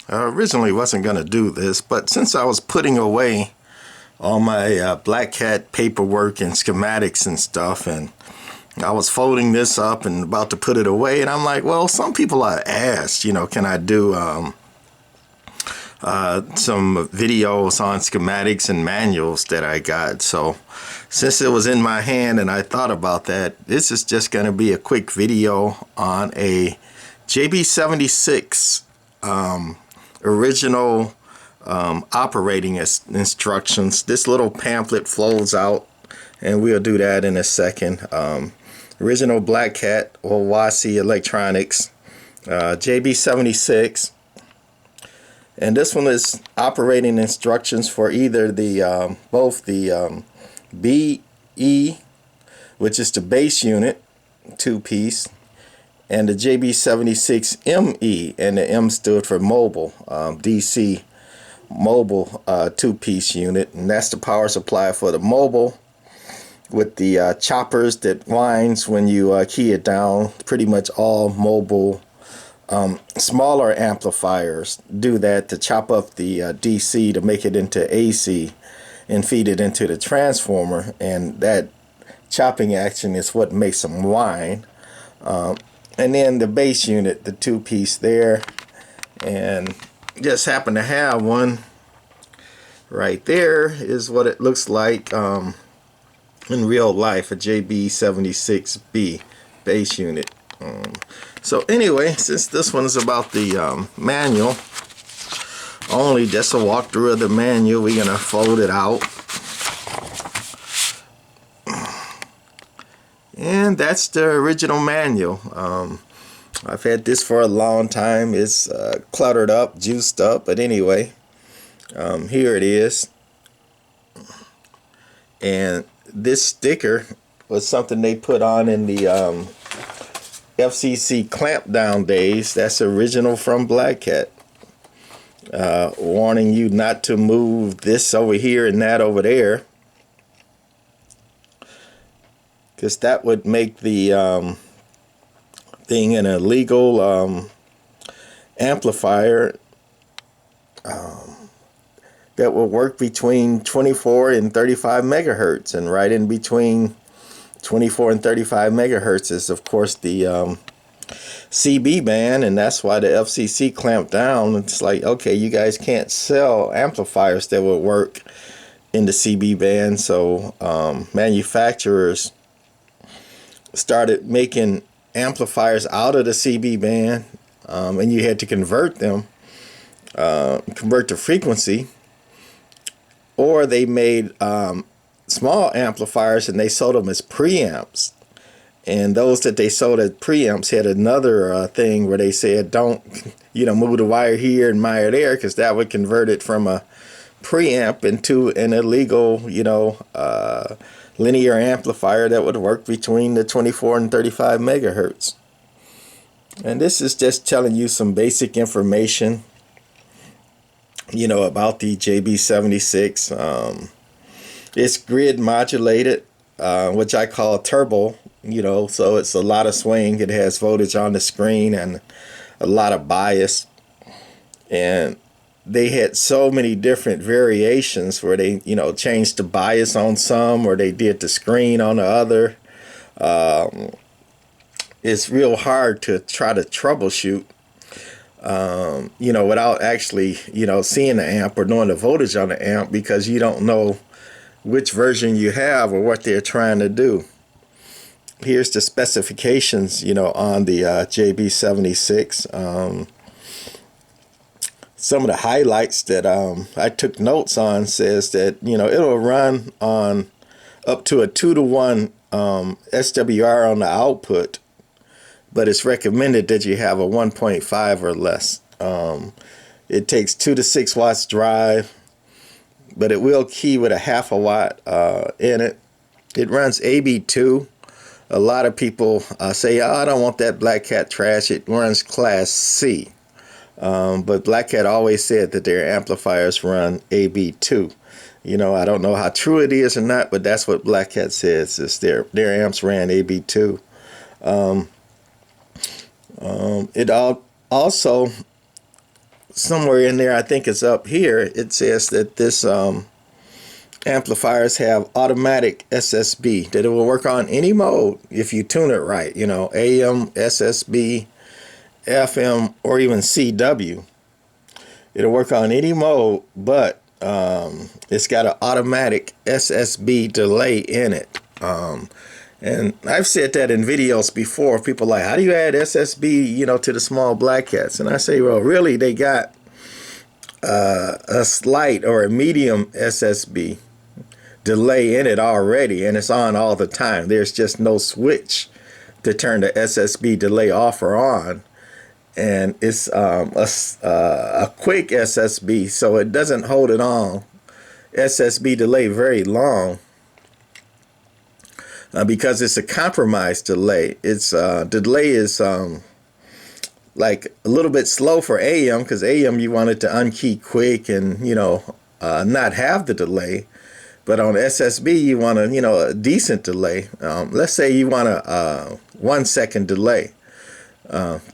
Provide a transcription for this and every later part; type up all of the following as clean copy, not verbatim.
I originally wasn't going to do this, but since I was putting away all my Blackcat paperwork and schematics and stuff, and I was folding this up and about to put it away, and I'm like, well, some people are asked, you know, can I do some videos on schematics and manuals that I got. So since it was in my hand and I thought about that, this is just going to be a quick video on a JB-76 original operating instructions. This little pamphlet flows out, and we'll do that in a second. Original Blackcat Wawasee Electronics, JB-76. And this one is operating instructions for either the both the BE, which is the base unit, 2-piece, and the JB-76ME, and the M stood for mobile, DC mobile 2-piece unit, and that's the power supply for the mobile, with the choppers that winds when you key it down. Pretty much all mobile smaller amplifiers do that, to chop up the DC to make it into AC and feed it into the transformer, and that chopping action is what makes them whine. And then the base unit, the 2-piece there, and just happen to have one right there, is what it looks like in real life, a JB-76B base unit. So anyway, since this one is about the manual only, just a walkthrough of the manual, we're gonna fold it out, and that's the original manual. I've had this for a long time. It's cluttered up, juiced up, but anyway, here it is. And this sticker was something they put on in the FCC clampdown days. That's original from Blackcat, warning you not to move this over here and that over there, because that would make the thing an illegal amplifier that will work between 24 and 35 megahertz, and right in between 24 and 35 megahertz is of course the CB band, and that's why the FCC clamped down. It's like, okay, you guys can't sell amplifiers that will work in the CB band. So manufacturers started making amplifiers out of the CB band, and you had to convert them, convert the frequency, or they made small amplifiers and they sold them as preamps. And those that they sold as preamps had another thing where they said, don't, you know, move the wire here and wire there, because that would convert it from a preamp into an illegal, you know, linear amplifier that would work between the 24 and 35 megahertz. And this is just telling you some basic information, you know, about the JB-76. It's grid modulated, which I call turbo, you know, so it's a lot of swing. It has voltage on the screen and a lot of bias. And they had so many different variations where they, you know, changed the bias on some, or they did the screen on the other. It's real hard to try to troubleshoot, you know, without actually, you know, seeing the amp or knowing the voltage on the amp, because you don't know which version you have or what they're trying to do. Here's the specifications, you know, on the JB-76. Some of the highlights that I took notes on says that, you know, it'll run on up to a 2-to-1 SWR on the output, but it's recommended that you have a 1.5 or less. It takes 2 to 6 watts drive, but it will key with a ½ a watt in it. It runs AB2. A lot of people say, oh, I don't want that Blackcat trash. It runs Class C. But Blackcat always said that their amplifiers run AB2. You know, I don't know how true it is or not, but that's what Blackcat says, is their amps ran AB2. It also somewhere in there, I think it's up here, it says that this amplifiers have automatic SSB, that it will work on any mode if you tune it right, you know, AM, SSB, FM, or even CW. It'll work on any mode, but it's got an automatic SSB delay in it. And I've said that in videos before. People are like, how do you add SSB, you know, to the small Blackcats? And I say, well, really, they got a slight or a medium SSB delay in it already, and it's on all the time. There's just no switch to turn the SSB delay off or on. And it's a quick SSB, so it doesn't hold it on SSB delay very long, because it's a compromised delay. It's the delay is like a little bit slow for AM, because AM you want it to unkey quick and, you know, not have the delay. But on SSB you want a, you know, a decent delay. Let's say you want a 1 second delay.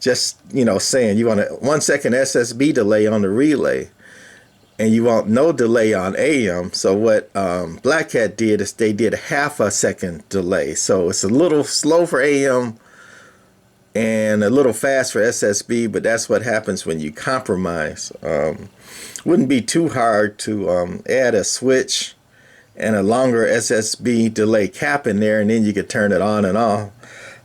Just, you know, saying you want a 1 second SSB delay on the relay, and you want no delay on AM. So what Blackcat did is they did a ½ a second delay. So it's a little slow for AM and a little fast for SSB, but that's what happens when you compromise. Wouldn't be too hard to add a switch and a longer SSB delay cap in there, and then you could turn it on and off.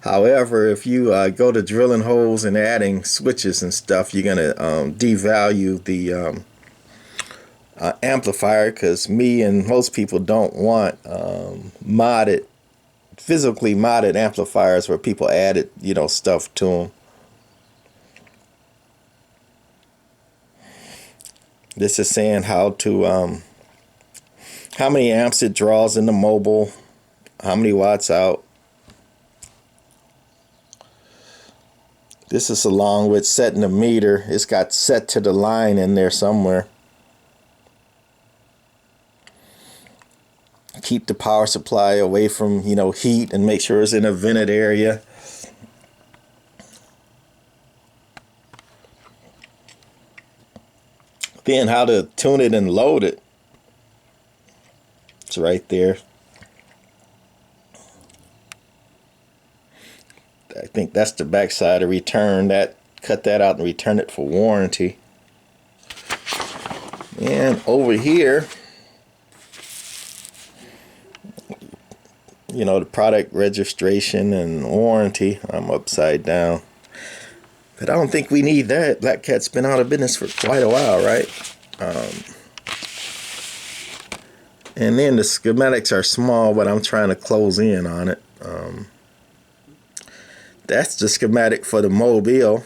However, if you go to drilling holes and adding switches and stuff, you're going to devalue the amplifier, because me and most people don't want physically modded amplifiers where people added, you know, stuff to them. This is saying how many amps it draws in the mobile, how many watts out. This is along with setting the meter. It's got set to the line in there somewhere. Keep the power supply away from, you know, heat, and make sure it's in a vented area. Then how to tune it and load it. It's right there. I think that's the back side of return. Cut that out and return it for warranty. And over here, you know, the product registration and warranty. I'm upside down, but I don't think we need that. Blackcat's been out of business for quite a while, right? And then the schematics are small, but I'm trying to close in on it. That's the schematic for the Mobile.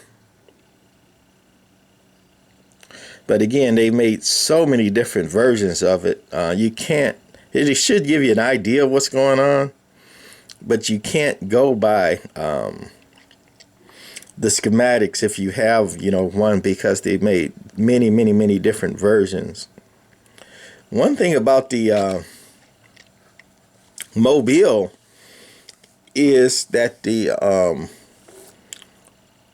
But again, they made so many different versions of it. You can't, it should give you an idea of what's going on, but you can't go by the schematics if you have, you know, one, because they made many different versions. One thing about the Mobile is that the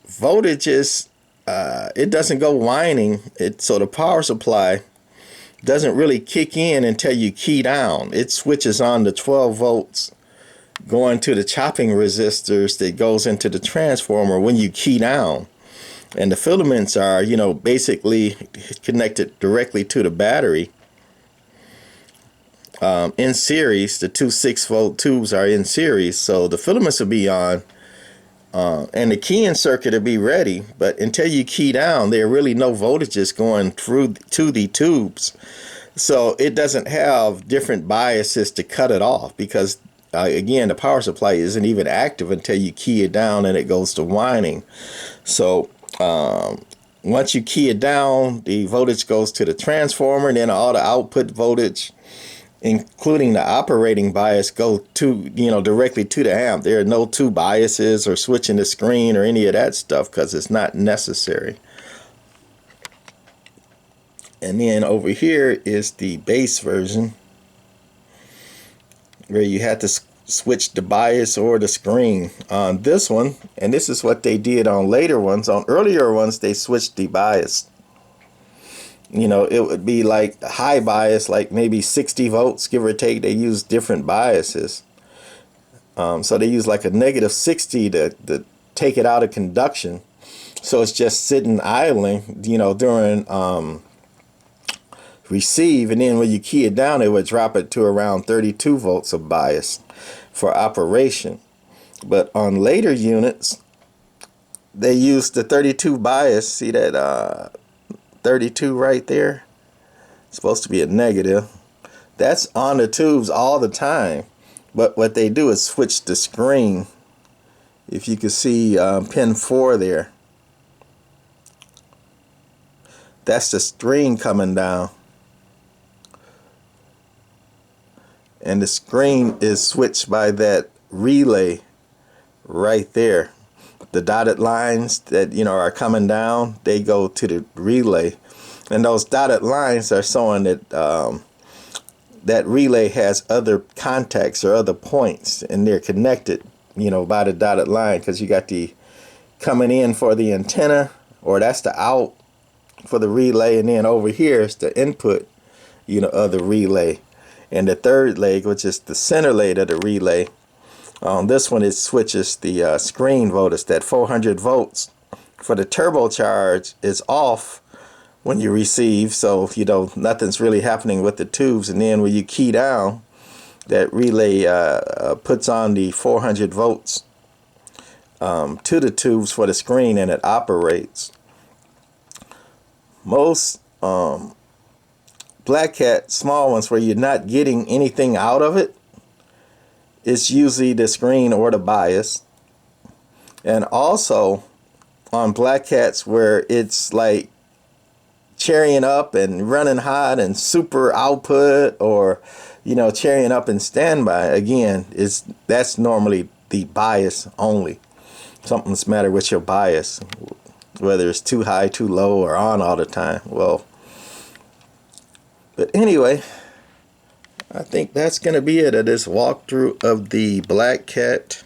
voltage is it doesn't go whining. So the power supply doesn't really kick in until you key down. It switches on the 12 volts going to the chopping resistors that goes into the transformer when you key down, and the filaments are, you know, basically connected directly to the battery. In series, the two 6-volt tubes are in series, so the filaments will be on, and the keying circuit will be ready. But until you key down, there are really no voltages going through to the tubes, so it doesn't have different biases to cut it off, because again, the power supply isn't even active until you key it down and it goes to winding. So once you key it down, the voltage goes to the transformer, and then all the output voltage, including the operating bias, go to, you know, directly to the amp. There are no two biases or switching the screen or any of that stuff, because it's not necessary. And then over here is the base version, where you had to switch the bias or the screen on this one. And this is what they did on later ones. On earlier ones, they switched the bias. you know, it would be like high bias, like maybe 60 volts, give or take. They use different biases. So they use like a negative 60 to take it out of conduction. So it's just sitting idling, you know, during receive, and then when you key it down, it would drop it to around 32 volts of bias for operation. But on later units, they use the 32 bias. See that 32 right there? It's supposed to be a negative. That's on the tubes all the time. But what they do is switch the screen. If you can see pin 4 there, that's the screen coming down. And the screen is switched by that relay right there. The dotted lines that, you know, are coming down, they go to the relay. And those dotted lines are showing that that relay has other contacts or other points, and they're connected, you know, by the dotted line, because you got the coming in for the antenna, or that's the out for the relay, and then over here is the input, you know, of the relay. And the third leg, which is the center leg of the relay, on this one it switches the screen voltage. That 400 volts for the turbocharge is off when you receive, so you know nothing's really happening with the tubes. And then when you key down, that relay puts on the 400 volts to the tubes for the screen, and it operates. Most Blackcat small ones where you're not getting anything out of it, it's usually the screen or the bias. And also on Blackcats where it's like cherrying up and running hot and super output, or you know, cherrying up and standby, again, that's normally the bias only. Something's the matter with your bias, whether it's too high, too low, or on all the time. Well, but anyway, I think that's going to be it of this walkthrough of the Blackcat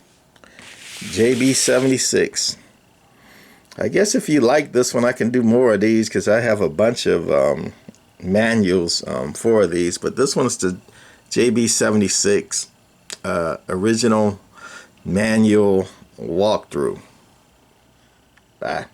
JB-76. I guess if you like this one, I can do more of these, because I have a bunch of manuals for these. But this one's the JB-76 original manual walkthrough. Bye.